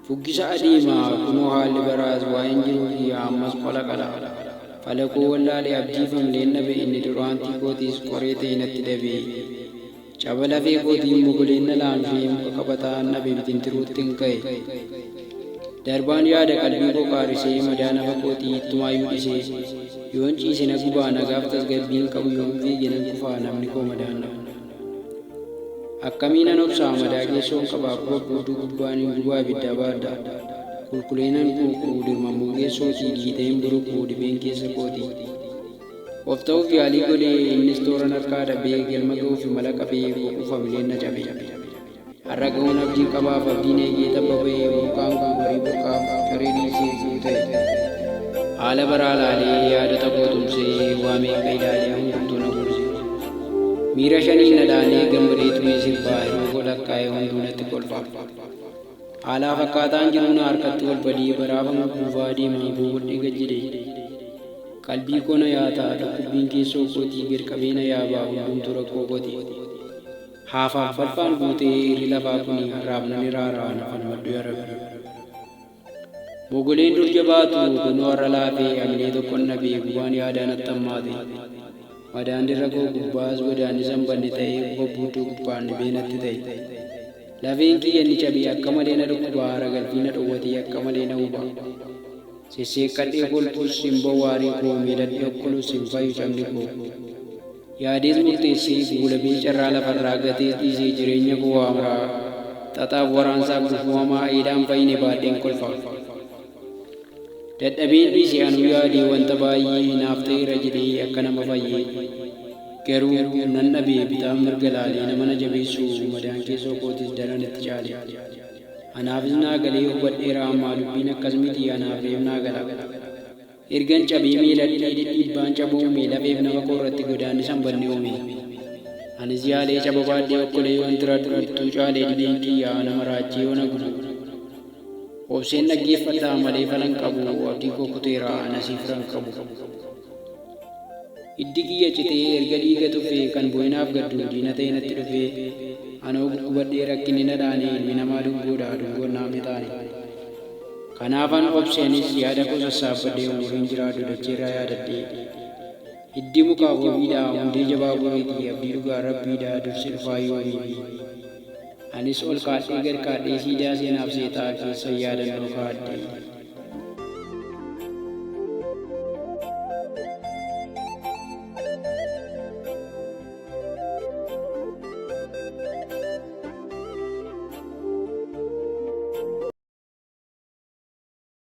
Fuggisa adeemaa kunoo haalli baraas waa'een jiruu fi ammas qola qala. Falakoo wallaalee abdiifamleen nabe inni duraantii kootiis qoree ta'e natti dabee. Caba lafee kootiin mogoleen na laanfee muka qabataan nabe bitintiruutti hin ka'e. Darbaan yaada qalbii koo qaarisee madaa nafa kootii ittumaayyuu dhisee. Yoon ciise na gubaa nagaaf tasgabbiin qabu yoon fiige nan kufaa namni koo madaan dhabu. Akkamiinan obsaa madaa keessoon qabaaf gudduu gubbaan hin gubaa ibidda baadda. Qulqullinaan kuukuu dirmamuu keessootii dhiiteen buruquu dhibeen keessa kootii. Of ta'uuf yaalii godhee innis tooran harkaa dhabee galma ga'uuf mala qabee boquufa mileen na cabe. Har'a ga'uun abdiin qabaaf abdiin eegee tabba ba'ee burqaan kun barii burqaaf caree dhiisee jiru ta'e. Haala baraa laalee yaadota koo tumsee waamee qaydaalee hundumtuu na buuse. Miira shanii na dhaanee gammadee tumee sirbaa yeroo koo lakkaa'ee hunduu natti kolfa. Haalaaf akkaataan jiru na harkatti wal badii baraafa guufaa deemaa boqodhee gajjide. Qalbii koo na yaataa dhukkubbiin keessoo kootii birqabee na yaabaa hundumtuu rakkoo kooti. Haafaaf falfaan guutee irri lafaa kuni harraabna ni raaraa nafan maddu yarabbi. Bogoleen dur jabaatu kunoo har'a laafee amilee tokkon nabee gubaan yaadaan attammaate. Madaan dirra koo gubbaas godaanni sanbanni ta'ee bobbuutuu gubbaan dhibee natti ta'e. Lafeen kiyya ni cabee akka malee na dhukkubaa haara galfii na dhowwatee akka malee na huba. Sisseeqqadhee kolfuus simboo waarii koo miidhadhee okkolus hin fayyu cabni koo. Yaadees murteessee guulabee carraa lafarraa gatees dhiisee jireenya koo waamraa. Xaxaaf waraansaa gufuumamaa eedhaan fayyine baadheen kolfa. Dadhabeen dhiisee anuu yaadee wanta baay'ee naaf ta'eera jedhee akka nama fayyee. Garuu nan dhabee bitaan mirga laalee nama na jabeessuu madaan keessoo kootis daran itti caale. Anaafis naa galee hubadheera ammaa dubbiin akkas miti anaaf reef naa gala. Ergan cabee miiladhee dhidhiibbaan cabuu uume lafeef nafa koo irratti godaanni sanbanni uume. Anis yaalee caba baadhee okkolee yoon tiradhu ittuu caalee dhibeen kiyyaa nama raachee yoona gubu. Obseen dhaggeeffadhaa malee falan qabu abdii koo kuteera anasiif firan qabu. Hiddi kiyya citee erga dhiiga tufee kan boo'inaaf gaddu diina ta'e natti dhufee anoo gubadhee rakkinni na dhaane ilmi namaa dungoodha dungoon naame taane. Kanaafan obseenis yaada koo sassaabbadhee umuriin jiraadhu dacheerraa yaadadhee. Hiddi mukaa hoobiidhaa hundee jabaa boriitii abdii dhugaa rabbiidhaa dursi dhufaa yoomiiti. Anis ol kaadhee gad kaadhee siidaa seenaaf seetaa keessa yaadannoo kaadhee.